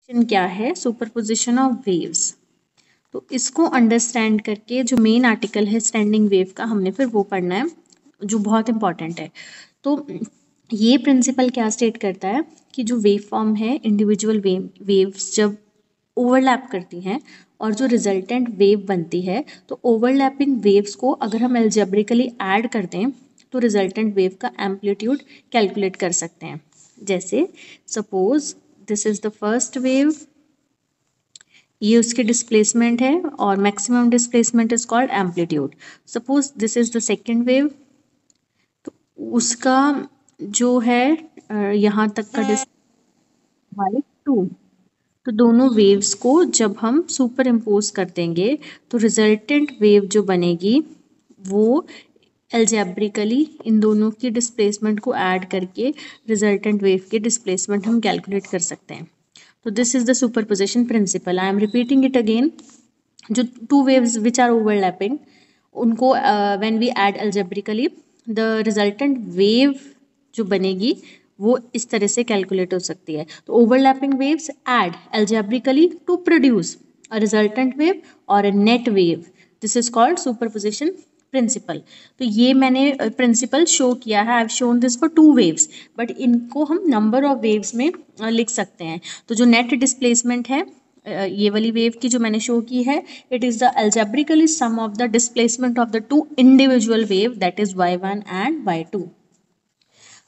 क्या है? Superposition of waves. तो इसको अंडरस्टैंड करके जो मेन आर्टिकल है स्टैंडिंग वेव का, हमने फिर वो पढ़ना है जो बहुत इंपॉर्टेंट है। तो ये प्रिंसिपल क्या स्टेट करता है कि जो वेव फॉर्म है, इंडिविजुअल वेव्स जब ओवरलैप करती हैं और जो रिजल्टेंट वेव बनती है, तो ओवरलैपिंग वेव्स को अगर हम एल्जेब्रिकली ऐड कर दें तो रिजल्टेंट वेव का एम्पलीट्यूड कैलकुलेट कर सकते हैं। जैसे suppose this is the first wave, ये उसकी डिस्प्लेसमेंट है और maximum displacement is called amplitude. Suppose this is the second wave, तो उसका जो है यहाँ तक का डिस्टेंस बाय 2। तो दोनों वेव्स को जब हम सुपर इम्पोज कर देंगे तो रिजल्टेंट वेव जो बनेगी वो एल्जेब्रिकली इन दोनों की डिस्प्लेसमेंट को ऐड करके रिजल्टेंट वेव की डिस्प्लेसमेंट हम कैलकुलेट कर सकते हैं। तो this is the superposition principle. I am repeating it again. जो two waves which are overlapping, उनको when we add algebraically, the resultant wave जो बनेगी वो इस तरह से कैलकुलेट हो सकती है। तो overlapping waves add algebraically to produce a resultant wave और a net wave. This is called superposition principle. तो ये मैंने प्रिंसिपल शो किया है। I have shown this for two waves, but इनको हम नंबर ऑफ वेव्स में लिख सकते हैं। तो जो नेट डिस्प्लेसमेंट है ये वाली वेव की जो मैंने शो की है, it is the algebraically sum of the displacement of the two individual wave, that is y1 and y2।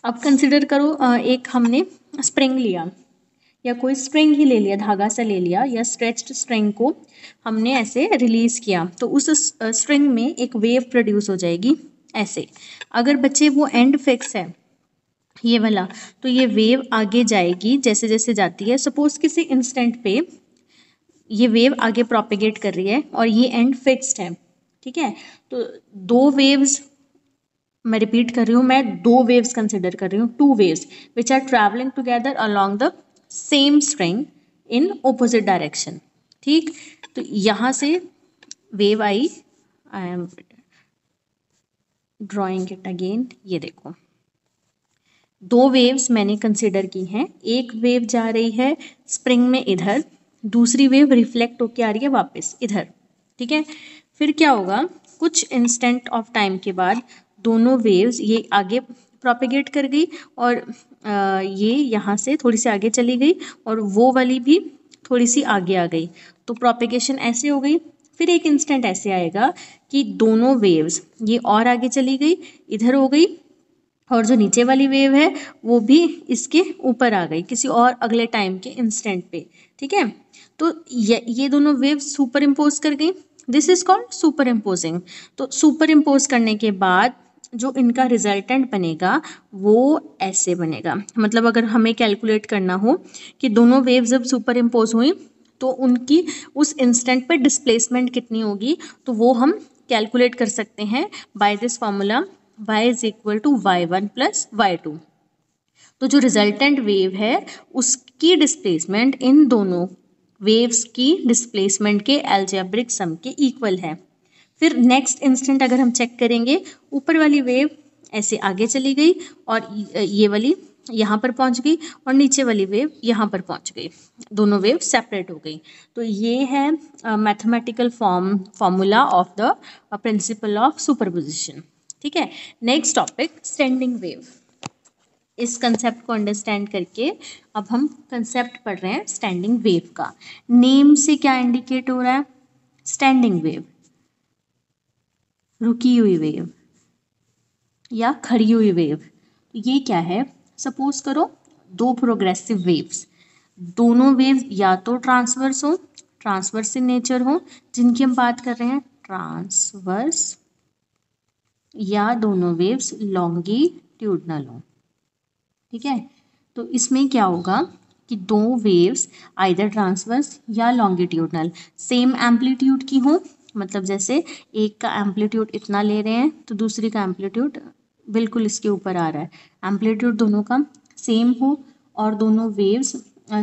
अब कंसिडर करो एक हमने स्प्रिंग लिया या कोई स्ट्रिंग ही ले लिया, धागा सा ले लिया या स्ट्रेच्ड स्ट्रिंग को हमने ऐसे रिलीज किया, तो उस स्ट्रिंग में एक वेव प्रोड्यूस हो जाएगी ऐसे। अगर बच्चे वो एंड फिक्स है ये वाला, तो ये वेव आगे जाएगी जैसे जैसे जाती है। सपोज किसी इंस्टेंट पे ये वेव आगे प्रोपेगेट कर रही है और ये एंड फिक्स्ड है, ठीक है। तो दो वेव्स, मैं रिपीट कर रही हूँ, मैं दो वेव्स कंसिडर कर रही हूँ, two waves which are travelling together along the same string in opposite direction. ठीक, तो यहाँ से वेव आई, I am drawing it again. ये देखो, दो वेव्स मैंने कंसिडर की हैं। एक वेव जा रही है स्प्रिंग में इधर, दूसरी वेव रिफ्लेक्ट होके आ रही है वापस इधर, ठीक है। फिर क्या होगा, कुछ इंस्टेंट ऑफ टाइम के बाद दोनों वेव्स ये आगे प्रोपेगेट कर गई और ये यहाँ से थोड़ी सी आगे चली गई और वो वाली भी थोड़ी सी आगे आ गई, तो प्रोपेगेशन ऐसे हो गई। फिर एक इंस्टेंट ऐसे आएगा कि दोनों वेव्स ये और आगे चली गई, इधर हो गई, और जो नीचे वाली वेव है वो भी इसके ऊपर आ गई किसी और अगले टाइम के इंस्टेंट पे, ठीक है। तो ये दोनों वेव सुपर इम्पोज कर गई, this is called super imposing. तो सुपर इम्पोज करने के बाद जो इनका रिजल्टेंट बनेगा वो ऐसे बनेगा। मतलब अगर हमें कैलकुलेट करना हो कि दोनों वेव जब सुपर इम्पोज हुई तो उनकी उस इंस्टेंट पे डिस्प्लेसमेंट कितनी होगी, तो वो हम कैलकुलेट कर सकते हैं by this formula, y is equal to y1 plus y2। तो जो रिजल्टेंट वेव है उसकी डिस्प्लेसमेंट इन दोनों वेव्स की डिस्प्लेसमेंट के एल्जेब्रिक सम के इक्वल है। फिर नेक्स्ट इंस्टेंट अगर हम चेक करेंगे, ऊपर वाली वेव ऐसे आगे चली गई और ये वाली यहाँ पर पहुँच गई और नीचे वाली वेव यहाँ पर पहुँच गई, दोनों वेव सेपरेट हो गई। तो ये है mathematical formula of the principle of superposition, ठीक है। Next topic standing wave. इस कंसेप्ट को अंडरस्टैंड करके अब हम कंसेप्ट पढ़ रहे हैं स्टैंडिंग वेव का। नेम से क्या इंडिकेट हो रहा है? स्टैंडिंग वेव, रुकी हुई वेव या खड़ी हुई वेव। तो ये क्या है? सपोज करो दो प्रोग्रेसिव वेव्स, दोनों वेव्स या तो ट्रांसवर्स हो, ट्रांसवर्स इन नेचर हो, जिनकी हम बात कर रहे हैं ट्रांसवर्स, या दोनों वेव्स लॉन्गिट्यूडनल हो, ठीक है। तो इसमें क्या होगा कि दो वेव्स आइदर ट्रांसवर्स या लॉन्गिट्यूडनल सेम एम्पलीट्यूड की हो, मतलब जैसे एक का एम्पलीट्यूड इतना ले रहे हैं तो दूसरी का एम्पलीट्यूड बिल्कुल इसके ऊपर आ रहा है, एम्पलीट्यूड दोनों का सेम हो और दोनों वेव्स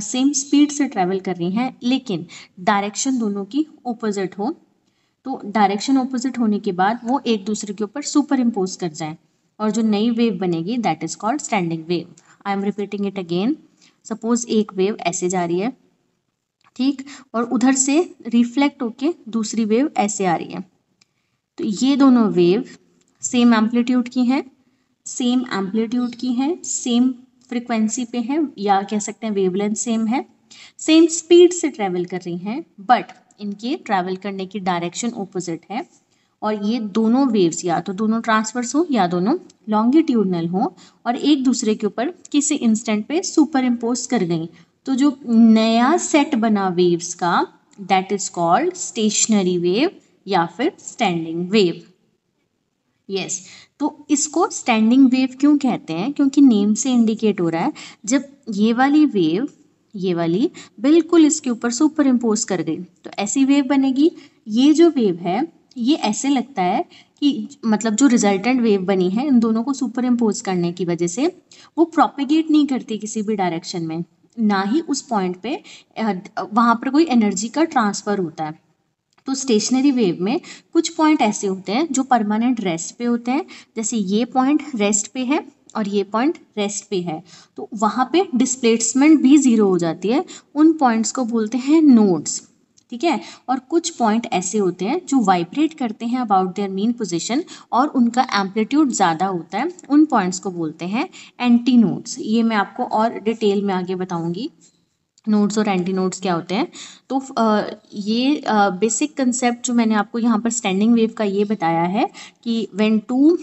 सेम स्पीड से ट्रैवल कर रही हैं, लेकिन डायरेक्शन दोनों की ऑपोजिट हो। तो डायरेक्शन ऑपोजिट होने के बाद वो एक दूसरे के ऊपर सुपर इम्पोज कर जाएं और जो नई वेव बनेगी that is called standing wave. I am repeating it again. Suppose एक वेव ऐसे जा रही है ठीक, और उधर से रिफ्लेक्ट होके दूसरी वेव ऐसे आ रही है। तो ये दोनों वेव सेम एम्पलीट्यूड की हैं, सेम फ्रिक्वेंसी पे हैं, या कह सकते हैं वेवलेंथ सेम है, सेम स्पीड से ट्रैवल कर रही हैं, बट इनके ट्रैवल करने की डायरेक्शन ऑपोजिट है। और ये दोनों वेव्स या तो दोनों ट्रांसवर्स हो या दोनों लॉन्गिट्यूडनल हो और एक दूसरे के ऊपर किसी इंस्टेंट पे सुपर इम्पोज कर गई। तो जो नया सेट बना वेव्स का, that is called stationary wave या फिर स्टैंडिंग वेव। यस, तो इसको स्टैंडिंग वेव क्यों कहते हैं? क्योंकि नेम से इंडिकेट हो रहा है जब ये वाली वेव, ये वाली बिल्कुल इसके ऊपर सुपर इम्पोज कर गई तो ऐसी वेव बनेगी। ये जो वेव है ये ऐसे लगता है कि मतलब जो रिजल्टेंट वेव बनी है इन दोनों को सुपर इम्पोज करने की वजह से वो प्रोपिगेट नहीं करती किसी भी डायरेक्शन में, ना ही उस पॉइंट पे वहाँ पर कोई एनर्जी का ट्रांसफ़र होता है। तो स्टेशनरी वेव में कुछ पॉइंट ऐसे होते हैं जो परमानेंट रेस्ट पे होते हैं, जैसे ये पॉइंट रेस्ट पे है और ये पॉइंट रेस्ट पे है, तो वहाँ पे डिस्प्लेसमेंट भी ज़ीरो हो जाती है। उन पॉइंट्स को बोलते हैं नोड्स, ठीक है। और कुछ पॉइंट ऐसे होते हैं जो वाइब्रेट करते हैं अबाउट देयर मीन पोजीशन और उनका एम्पलीट्यूड ज़्यादा होता है, उन पॉइंट्स को बोलते हैं एंटी नोड्स। ये मैं आपको और डिटेल में आगे बताऊंगी नोड्स और एंटी नोड्स क्या होते हैं। तो ये बेसिक कंसेप्ट जो मैंने आपको यहाँ पर स्टैंडिंग वेव का ये बताया है कि व्हेन टू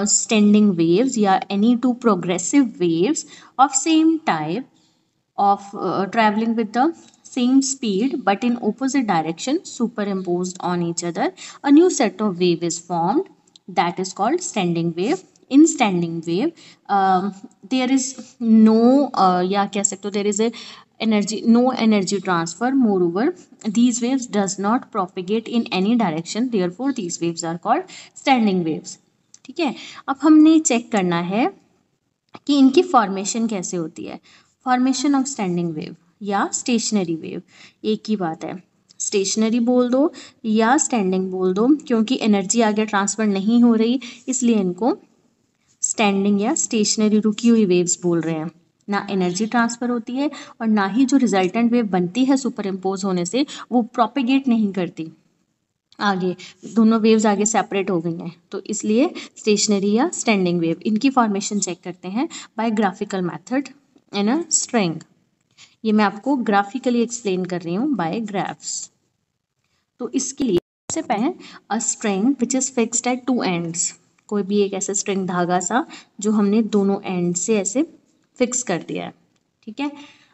स्टैंडिंग वेव्स या any two progressive waves of same type of traveling with the same speed but in opposite direction superimposed on each other, a new set of wave is formed, that is called standing wave. In standing wave there is no या कह सकते हो there is a no energy transfer, moreover these waves does not propagate in any direction, therefore these waves are called standing waves। ठीक है, अब हमने check करना है कि इनकी फॉर्मेशन कैसे होती है। फॉर्मेशन ऑफ स्टैंडिंग वेव या स्टेशनरी वेव एक ही बात है, स्टेशनरी बोल दो या स्टैंडिंग बोल दो, क्योंकि एनर्जी आगे ट्रांसफ़र नहीं हो रही इसलिए इनको स्टैंडिंग या स्टेशनरी रुकी हुई वेव्स बोल रहे हैं। ना एनर्जी ट्रांसफ़र होती है और ना ही जो रिजल्टेंट वेव बनती है सुपर इम्पोज होने से वो प्रोपेगेट नहीं करती आगे, दोनों वेव्स आगे सेपरेट हो गई हैं, तो इसलिए स्टेशनरी या स्टैंडिंग वेव। इनकी फॉर्मेशन चेक करते हैं by graphical method in a string. ये मैं आपको ग्राफिकली एक्सप्लेन कर रही हूँ बाय ग्राफ्स। तो इसके लिए सबसे पहले a string which is fixed at two ends, कोई भी एक ऐसा स्ट्रिंग धागा सा जो हमने दोनों एंड से ऐसे फिक्स कर दिया है, ठीक है।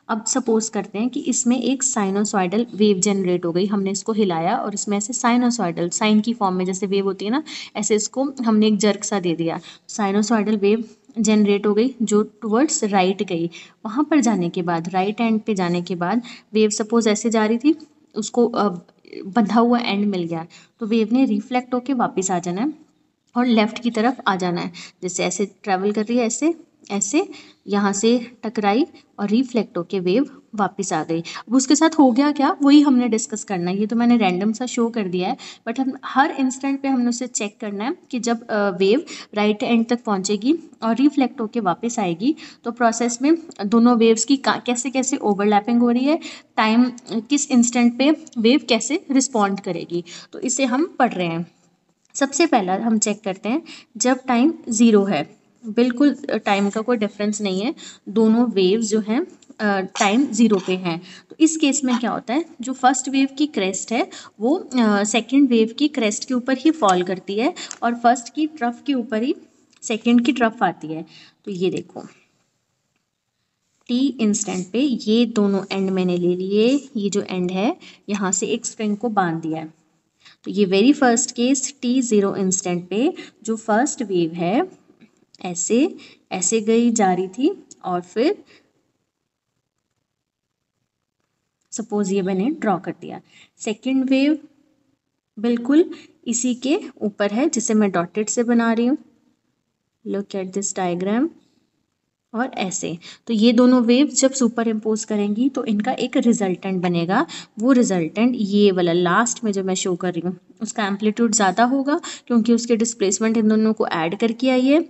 अब सपोज करते हैं कि इसमें एक साइनोसॉइडल वेव जनरेट हो गई, हमने इसको हिलाया और इसमें ऐसे साइनोसॉइडल, साइन की फॉर्म में जैसे वेव होती है ना, ऐसे इसको हमने एक जर्क सा दे दिया, साइनोसॉइडल वेव जनरेट हो गई जो टुवर्ड्स राइट गई। वहाँ पर जाने के बाद, राइट एंड पे जाने के बाद वेव सपोज ऐसे जा रही थी, उसको बंधा हुआ एंड मिल गया, तो वेव ने रिफ्लेक्ट होके वापस आ जाना है और लेफ़्ट की तरफ आ जाना है, जैसे ऐसे ट्रैवल कर रही है, ऐसे ऐसे यहाँ से टकराई और रिफ्लेक्ट होके वेव वापस आ गई। अब उसके साथ हो गया क्या, वही हमने डिस्कस करना है। ये तो मैंने रैंडम सा शो कर दिया है, बट हम हर इंस्टेंट पे हमने उसे चेक करना है कि जब वेव राइट एंड तक पहुँचेगी और रिफ्लेक्ट होके वापस आएगी तो प्रोसेस में दोनों वेव्स की कैसे कैसे ओवरलैपिंग हो रही है, टाइम किस इंस्टेंट पे वेव कैसे रिस्पॉन्ड करेगी, तो इसे हम पढ़ रहे हैं। सबसे पहला हम चेक करते हैं जब टाइम ज़ीरो है, बिल्कुल टाइम का कोई डिफरेंस नहीं है, दोनों वेव्स जो हैं टाइम ज़ीरो पे हैं, तो इस केस में क्या होता है, जो फर्स्ट वेव की क्रेस्ट है वो सेकंड वेव की क्रेस्ट के ऊपर ही फॉल करती है और फर्स्ट की ट्रफ के ऊपर ही सेकंड की ट्रफ आती है। तो ये देखो टी इंस्टेंट पे ये दोनों एंड मैंने ले लिए, ये जो एंड है यहाँ से एक स्ट्रिंग को बांध दिया है। तो ये very first case T zero instant पे जो फर्स्ट वेव है ऐसे ऐसे गई जा रही थी और फिर सपोज ये मैंने ड्रॉ कर दिया। सेकंड वेव बिल्कुल इसी के ऊपर है जिसे मैं डॉटेड से बना रही हूँ, लुक एट दिस डायग्राम, और ऐसे। तो ये दोनों वेव जब सुपर इम्पोज करेंगी तो इनका एक रिजल्टेंट बनेगा, वो रिजल्टेंट ये वाला लास्ट में जो मैं शो कर रही हूँ, उसका एम्पलीट्यूड ज़्यादा होगा क्योंकि उसके डिस्प्लेसमेंट इन दोनों को ऐड करके आई है।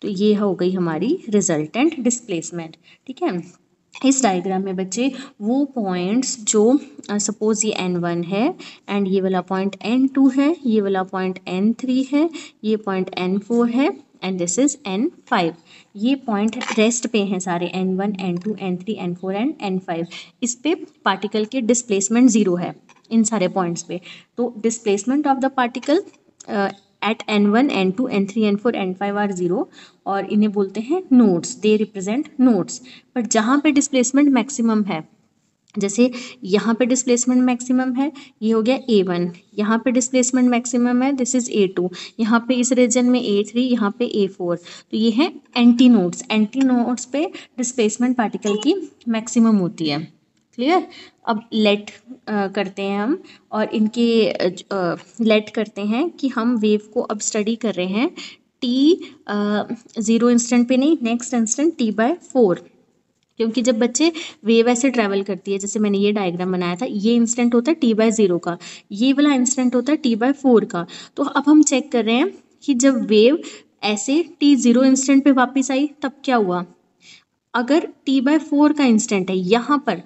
तो ये हो गई हमारी रिजल्टेंट डिस्प्लेसमेंट, ठीक है। इस डायग्राम में बच्चे वो पॉइंट्स जो सपोज ये n1 है एंड ये वाला पॉइंट n2 है, ये वाला पॉइंट n3 है, ये पॉइंट n4 है एंड दिस इज n5। ये पॉइंट रेस्ट पे हैं सारे n1 n2 n3 n4 and n5। इस पे पार्टिकल के डिस्प्लेसमेंट ज़ीरो है इन सारे पॉइंट्स पे। तो displacement of the particle at n1 n2 n3 n4 n5 are zero और इन्हें बोलते हैं nodes, they represent nodes. But जहाँ पे डिस्प्लेसमेंट मैक्सिमम है, जैसे यहाँ पे डिस्प्लेसमेंट मैक्सिमम है, ये हो गया A1, यहाँ पे डिस्प्लेसमेंट मैक्सिमम है, दिस इज A2, यहाँ पे इस रीजन में A3, यहाँ पे A4। तो ये है एंटी नोड्स। एंटी नोड्स पे डिस्प्लेसमेंट पार्टिकल की मैक्सिमम होती है। क्लियर। अब लेट करते हैं हम और इनके लेट करते हैं कि हम वेव को अब स्टडी कर रहे हैं t 0 इंस्टेंट पे नहीं, नेक्स्ट इंस्टेंट t/4। क्योंकि जब बच्चे वेव ऐसे ट्रैवल करती है, जैसे मैंने ये डायग्राम बनाया था, ये इंस्टेंट होता है t/0 का, ये वाला इंस्टेंट होता है t/4 का। तो अब हम चेक कर रहे हैं कि जब वेव ऐसे t0 इंस्टेंट पे वापस आई तब क्या हुआ। अगर t/4 का इंस्टेंट है, यहाँ पर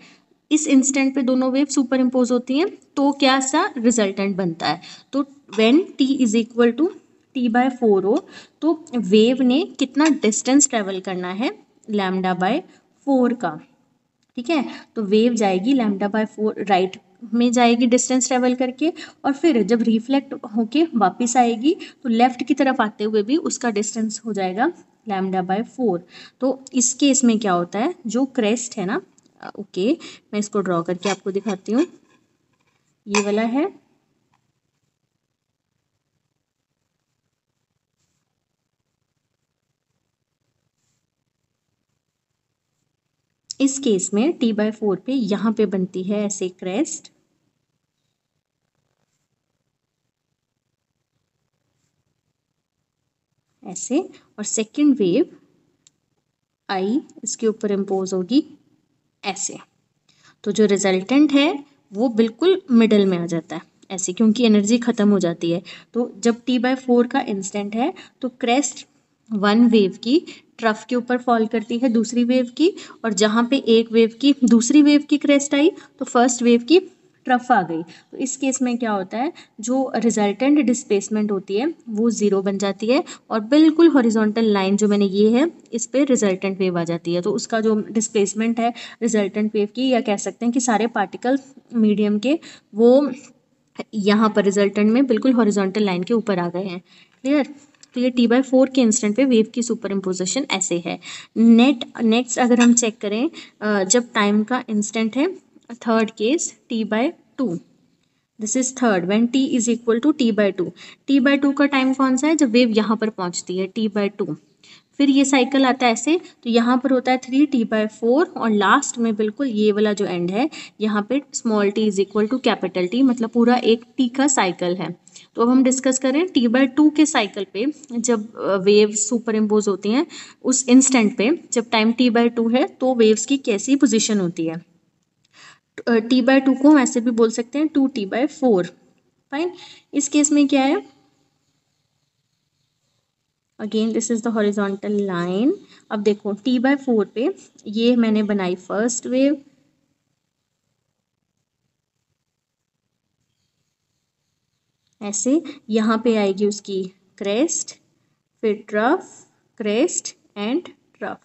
इस इंस्टेंट पे दोनों वेव सुपर इम्पोज होती हैं, तो क्या सा रिजल्टेंट बनता है। तो when t is equal to t/4 हो तो वेव ने कितना डिस्टेंस ट्रेवल करना है, λ/4 का। ठीक है, तो वेव जाएगी λ/4 राइट में जाएगी डिस्टेंस ट्रेवल करके, और फिर जब रिफ्लेक्ट होके वापस आएगी तो लेफ्ट की तरफ आते हुए भी उसका डिस्टेंस हो जाएगा λ/4। तो इस केस में क्या होता है, जो क्रेस्ट है ना, ओके मैं इसको ड्रॉ करके आपको दिखाती हूँ। ये वाला है, इस केस में t/4 पे यहाँ पे बनती है ऐसे क्रेस्ट, ऐसे, और सेकंड वेव आई इसके ऊपर इम्पोज होगी ऐसे। तो जो रिजल्टेंट है वो बिल्कुल मिडल में आ जाता है ऐसे, क्योंकि एनर्जी ख़त्म हो जाती है। तो जब t/4 का इंस्टेंट है तो क्रेस्ट वन वेव की ट्रफ के ऊपर फॉल करती है दूसरी वेव की, और जहाँ पे एक वेव की दूसरी वेव की क्रेस्ट आई तो फर्स्ट वेव की ट्रफ आ गई। तो इस केस में क्या होता है, जो रिजल्टेंट डिस्प्लेसमेंट होती है वो ज़ीरो बन जाती है, और बिल्कुल हॉरिजॉन्टल लाइन जो मैंने ये है इस पे रिजल्टेंट वेव आ जाती है। तो उसका जो डिस्प्लेसमेंट है रिजल्टेंट वेव की, या कह सकते हैं कि सारे पार्टिकल मीडियम के वो यहाँ पर रिजल्टेंट में बिल्कुल हॉरिजॉन्टल लाइन के ऊपर आ गए हैं। क्लियर। तो ये t/4 के इंस्टेंट पे वेव की सुपर इम्पोजिशन ऐसे है। नेक्स्ट अगर हम चेक करें, जब टाइम का इंस्टेंट है, third case t/2, this is third when t is equal to t/2। t/2 का टाइम कौन सा है, जब वेव यहाँ पर पहुँचती है t/2। फिर ये साइकिल आता है ऐसे, तो यहाँ पर होता है 3t/4, और लास्ट में बिल्कुल ये वाला जो एंड है यहाँ पे small t is equal to capital T, मतलब पूरा एक t का साइकिल है। तो अब हम डिस्कस करें t/2 के साइकिल पे, जब वेव सुपर इम्पोज होती हैं उस इंस्टेंट पे, जब टाइम t/2 है तो वेव्स की कैसी पोजीशन होती है। t/2 को हम ऐसे भी बोल सकते हैं 2t/4। फाइन। इस केस में क्या है, again this is the horizontal line. अब देखो t/4 पे ये मैंने बनाई फर्स्ट वेव, ऐसे यहाँ पे आएगी उसकी क्रेस्ट, फिर ट्रफ, क्रेस्ट एंड ट्रफ,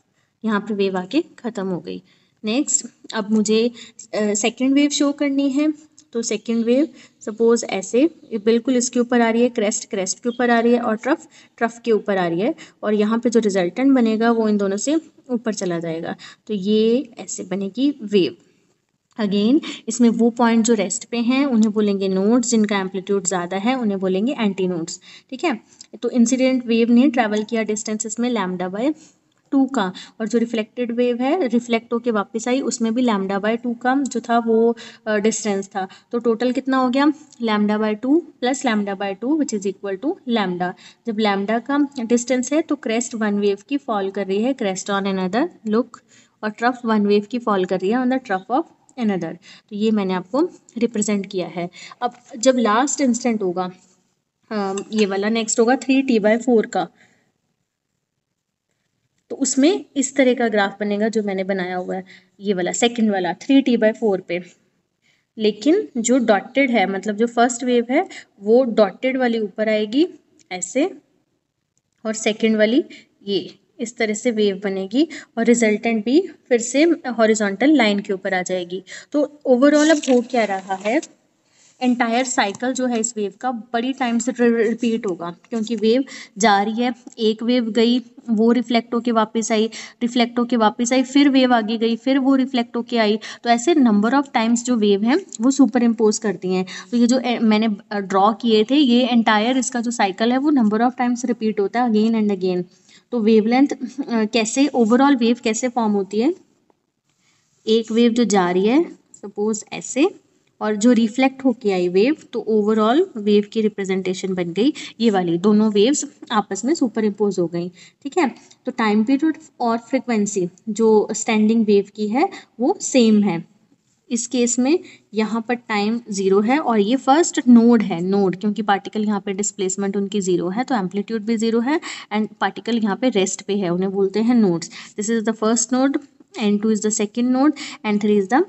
यहाँ पे वेव आके ख़त्म हो गई। नेक्स्ट अब मुझे सेकेंड वेव शो करनी है, तो सेकेंड वेव सपोज ऐसे बिल्कुल इसके ऊपर आ रही है, क्रेस्ट क्रेस्ट के ऊपर आ रही है, और ट्रफ ट्रफ के ऊपर आ रही है, और यहाँ पे जो रिजल्टेंट बनेगा वो इन दोनों से ऊपर चला जाएगा। तो ये ऐसे बनेगी वेव। अगेन इसमें वो पॉइंट जो रेस्ट पे हैं उन्हें बोलेंगे नोड्स, जिनका एम्पलीट्यूड ज़्यादा है उन्हें बोलेंगे एंटी नोड्स। ठीक है, तो इंसिडेंट वेव ने ट्रैवल किया डिस्टेंस इसमें λ/2 का, और जो रिफ्लेक्टेड वेव है रिफ्लेक्ट होके वापस आई उसमें भी λ/2 का जो था वो डिस्टेंस था। तो टोटल कितना हो गया, λ/2 plus λ/2 which is equal to lambda. जब लैम्डा का डिस्टेंस है तो क्रेस्ट वन वेव की फॉल कर रही है, क्रेस्ट ऑन अनदर लुक, और ट्रफ वन वेव की फॉल कर रही है on the trough of another. तो ये मैंने आपको रिप्रेजेंट किया है। अब जब लास्ट इंस्टेंट होगा, ये वाला नेक्स्ट होगा 3t/4 का, तो उसमें इस तरह का ग्राफ बनेगा जो मैंने बनाया हुआ है, ये वाला सेकंड वाला 3t/4 पे। लेकिन जो डॉटेड है, मतलब जो फर्स्ट वेव है वो डॉटेड वाली ऊपर आएगी ऐसे, और सेकंड वाली ये इस तरह से वेव बनेगी, और रिजल्टेंट भी फिर से हॉरिजॉन्टल लाइन के ऊपर आ जाएगी। तो ओवरऑल अब हो क्या रहा है, एंटायर साइकिल जो है इस वेव का बड़ी टाइम से रिपीट होगा, क्योंकि वेव जा रही है, एक वेव गई, वो रिफ्लेक्ट होके वापस आई, रिफ्लेक्ट होके वापस आई, फिर वेव आगे गई, फिर वो रिफ्लेक्ट होके आई। तो ऐसे नंबर ऑफ टाइम्स जो वेव हैं वो सुपर इम्पोज करती हैं। तो ये जो मैंने ड्रॉ किए थे, ये एंटायर इसका जो साइकिल है वो नंबर ऑफ टाइम्स रिपीट होता है अगेन एंड अगेन। तो वेवलेंथ कैसे, ओवरऑल वेव कैसे फॉर्म होती है, एक वेव जो जा रही है सपोज ऐसे, और जो रिफ्लेक्ट होके आई वेव, तो ओवरऑल वेव की रिप्रेजेंटेशन बन गई ये वाली, दोनों वेव्स आपस में सुपर इम्पोज हो गई। ठीक है, तो टाइम पीरियड और फ्रिक्वेंसी जो स्टैंडिंग वेव की है वो सेम है। इस केस में यहाँ पर टाइम 0 है, और ये फर्स्ट नोड है, नोड क्योंकि पार्टिकल यहाँ पे डिस्प्लेसमेंट उनकी 0 है तो एम्पलीट्यूड भी 0 है, एंड पार्टिकल यहाँ पे रेस्ट पे है, उन्हें बोलते हैं nodes. This is the first node, N2 is the second node, N3 is the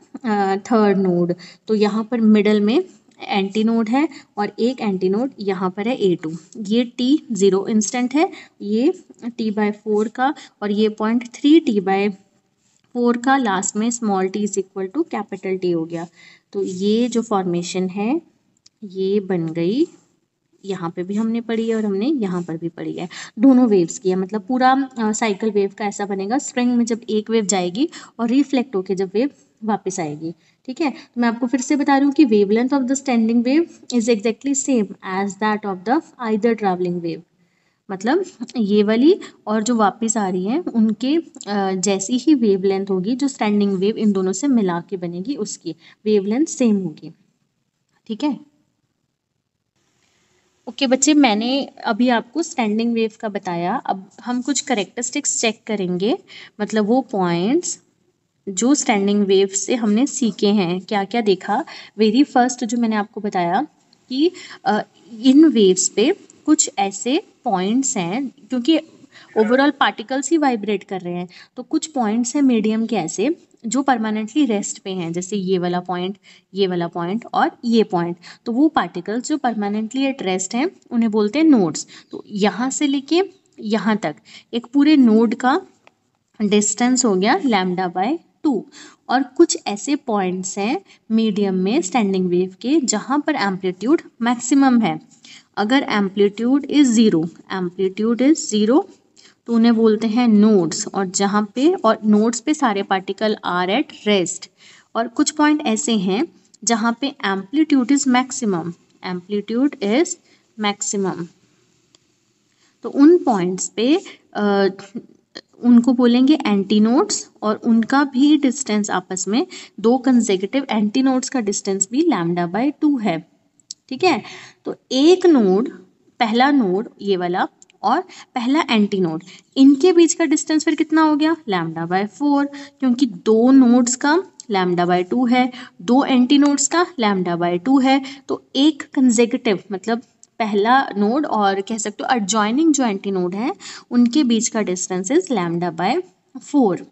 third node. तो यहाँ पर मिडल में एंटी नोड है, और एक एंटी नोड यहाँ पर है A2। ये t0 इंस्टेंट है, ये t/4 का, और ये 0.3t/4 का, लास्ट में small t is equal to capital T हो गया। तो ये जो फॉर्मेशन है ये बन गई, यहाँ पे भी हमने पढ़ी है और हमने यहाँ पर भी पढ़ी है, दोनों वेव्स की है। मतलब पूरा साइकिल वेव का ऐसा बनेगा, स्प्रिंग में जब एक वेव जाएगी और रिफ्लेक्ट होके जब वेव वापस आएगी। ठीक है, तो मैं आपको फिर से बता रही हूँ कि wavelength of the standing wave is exactly same as that of the either travelling wave. मतलब ये वाली और जो वापस आ रही है उनके जैसी ही वेवलेंथ होगी, जो स्टैंडिंग वेव इन दोनों से मिला के बनेगी उसकी वेवलेंथ सेम होगी। ठीक है, ओके बच्चे, मैंने अभी आपको स्टैंडिंग वेव का बताया। अब हम कुछ करेक्टरिस्टिक्स चेक करेंगे, मतलब वो पॉइंट्स जो स्टैंडिंग वेव से हमने सीखे हैं, क्या क्या देखा। वेरी फर्स्ट जो मैंने आपको बताया कि इन वेव्स पे कुछ ऐसे पॉइंट्स हैं, क्योंकि ओवरऑल पार्टिकल्स ही वाइब्रेट कर रहे हैं, तो कुछ पॉइंट्स हैं मीडियम के ऐसे जो परमानेंटली रेस्ट पे हैं, जैसे ये वाला पॉइंट, ये वाला पॉइंट और ये पॉइंट। तो वो पार्टिकल्स जो परमानेंटली एट रेस्ट हैं उन्हें बोलते हैं नोड्स। तो यहाँ से लेके यहाँ तक एक पूरे नोड का डिस्टेंस हो गया λ/2। और कुछ ऐसे पॉइंट्स हैं मीडियम में स्टैंडिंग वेव के जहाँ पर एम्पलीट्यूड मैक्सिमम है। अगर एम्पलीट्यूड इज ज़ीरो, तो उन्हें बोलते हैं नोड्स, और जहाँ पे, और नोड्स पे सारे पार्टिकल आर एट रेस्ट। और कुछ पॉइंट ऐसे हैं जहाँ पे एम्पलीट्यूड इज मैक्सिमम, तो उन पॉइंट्स पे उनको बोलेंगे एंटी नोड्स, और उनका भी डिस्टेंस आपस में, दो कंसेक्यूटिव एंटी नोड्स का डिस्टेंस भी λ/2 है। ठीक है, तो एक नोड, पहला नोड ये वाला और पहला एंटी नोड, इनके बीच का डिस्टेंस फिर कितना हो गया λ/4, क्योंकि दो नोड्स का λ/2 है, दो एंटी नोड्स का λ/2 है। तो एक कंसेक्यूटिव मतलब पहला नोड और कह सकते हो एडजॉइनिंग जो एंटी नोड है उनके बीच का डिस्टेंस इज λ/4।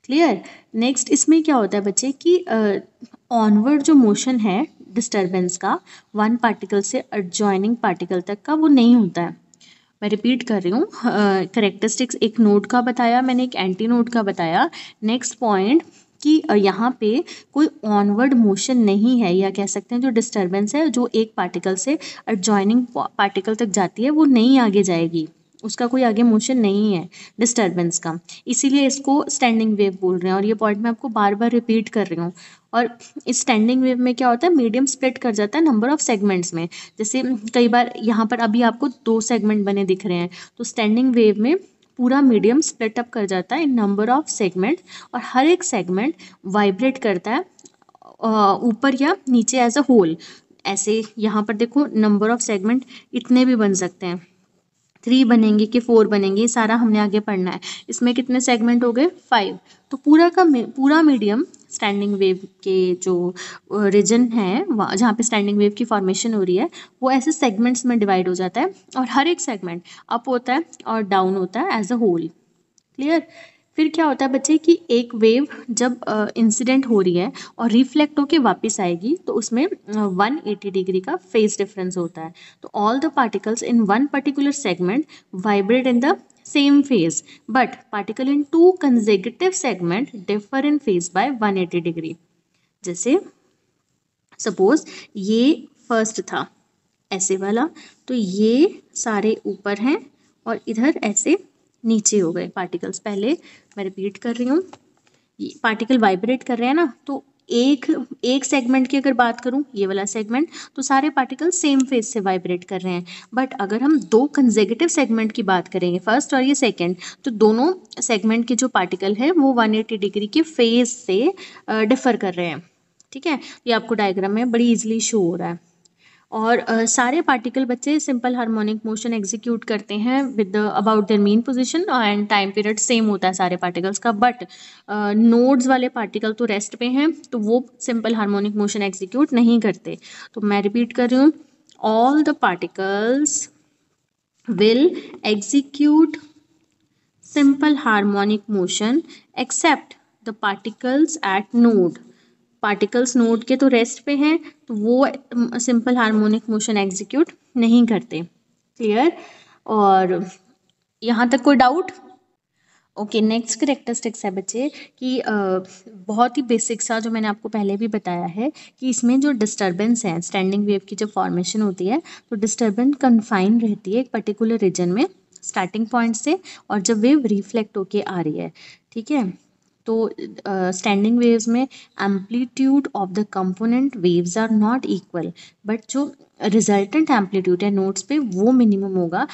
क्लियर। नेक्स्ट इसमें क्या होता है बच्चे कि ऑनवर्ड जो मोशन है डिस्टर्बेंस का, वन पार्टिकल से एडजॉइनिंग पार्टिकल तक का, वो नहीं होता है। मैं रिपीट कर रही हूँ, करेक्टरिस्टिक्स एक नोड का बताया मैंने, एक एंटी नोड का बताया। नेक्स्ट पॉइंट कि यहाँ पे कोई ऑनवर्ड मोशन नहीं है, या कह सकते हैं जो डिस्टर्बेंस है जो एक पार्टिकल से एडजॉइनिंग पार्टिकल तक जाती है वो नहीं आगे जाएगी, उसका कोई आगे मोशन नहीं है डिस्टर्बेंस का, इसीलिए इसको स्टैंडिंग वेव बोल रहे हैं। और ये पॉइंट मैं आपको बार बार रिपीट कर रही हूँ। और इस स्टैंडिंग वेव में क्या होता है, मीडियम स्प्लिट कर जाता है नंबर ऑफ सेगमेंट्स में। जैसे कई बार यहाँ पर अभी आपको 2 सेगमेंट बने दिख रहे हैं, तो स्टैंडिंग वेव में पूरा मीडियम स्प्लिट अप कर जाता है इन नंबर ऑफ सेगमेंट, और हर एक सेगमेंट वाइब्रेट करता है ऊपर या नीचे एज अ होल। ऐसे यहाँ पर देखो नंबर ऑफ सेगमेंट इतने भी बन सकते हैं, 3 बनेंगे कि 4 बनेंगे, ये सारा हमने आगे पढ़ना है। इसमें कितने सेगमेंट हो गए 5। तो पूरा मीडियम स्टैंडिंग वेव के जो रीजन है जहाँ पे स्टैंडिंग वेव की फॉर्मेशन हो रही है वो ऐसे सेगमेंट्स में डिवाइड हो जाता है, और हर एक सेगमेंट अप होता है और डाउन होता है एज अ होल। क्लियर। फिर क्या होता है बच्चे कि एक वेव जब इंसिडेंट हो रही है और रिफ्लेक्ट होके वापस आएगी तो उसमें 180 डिग्री का फेज डिफरेंस होता है। तो all the particles in one particular segment vibrate in the same phase, but particle in two consecutive segment differ in phase by 180 degree. जैसे सपोज ये फर्स्ट था ऐसे वाला, तो ये सारे ऊपर हैं और इधर ऐसे नीचे हो गए पार्टिकल्स। पहले मैं रिपीट कर रही हूँ, पार्टिकल वाइब्रेट कर रहे हैं ना, तो एक एक सेगमेंट की अगर बात करूं, ये वाला सेगमेंट, तो सारे पार्टिकल सेम फेज से वाइब्रेट कर रहे हैं। बट अगर हम दो कंसेक्यूटिव सेगमेंट की बात करेंगे, फर्स्ट और ये सेकंड, तो दोनों सेगमेंट के जो पार्टिकल है वो 180 डिग्री के फेज से डिफर कर रहे हैं। ठीक है, ये आपको डायग्राम में बड़ी इजीली शो हो रहा है। और सारे पार्टिकल बच्चे सिंपल हार्मोनिक मोशन एग्जीक्यूट करते हैं with about their mean position and time period same होता है सारे पार्टिकल्स का। बट नोड्स वाले पार्टिकल तो रेस्ट पे हैं, तो वो सिंपल हार्मोनिक मोशन एग्जीक्यूट नहीं करते। तो मैं रिपीट कर रही हूँ, all the particles will execute simple harmonic motion except the particles at node। Particles node के तो रेस्ट पे हैं, तो वो सिंपल हार्मोनिक मोशन एग्जीक्यूट नहीं करते। क्लियर। और यहाँ तक कोई डाउट? ओके, नेक्स्ट करेक्टरिस्टिक्स है बच्चे कि बहुत ही बेसिक सा जो मैंने आपको पहले भी बताया है कि इसमें जो डिस्टर्बेंस है, स्टैंडिंग वेव की जब फॉर्मेशन होती है तो डिस्टर्बेंस कन्फाइन रहती है एक पर्टिकुलर रीजन में स्टार्टिंग पॉइंट से, और जब वेव रिफ्लेक्ट होके आ रही है, ठीक है, तो स्टैंडिंग वेव्स में amplitude of the component waves are not equal, but जो रिजल्टेंट एम्पलीट्यूड है नोट्स पे वो मिनिमम होगा।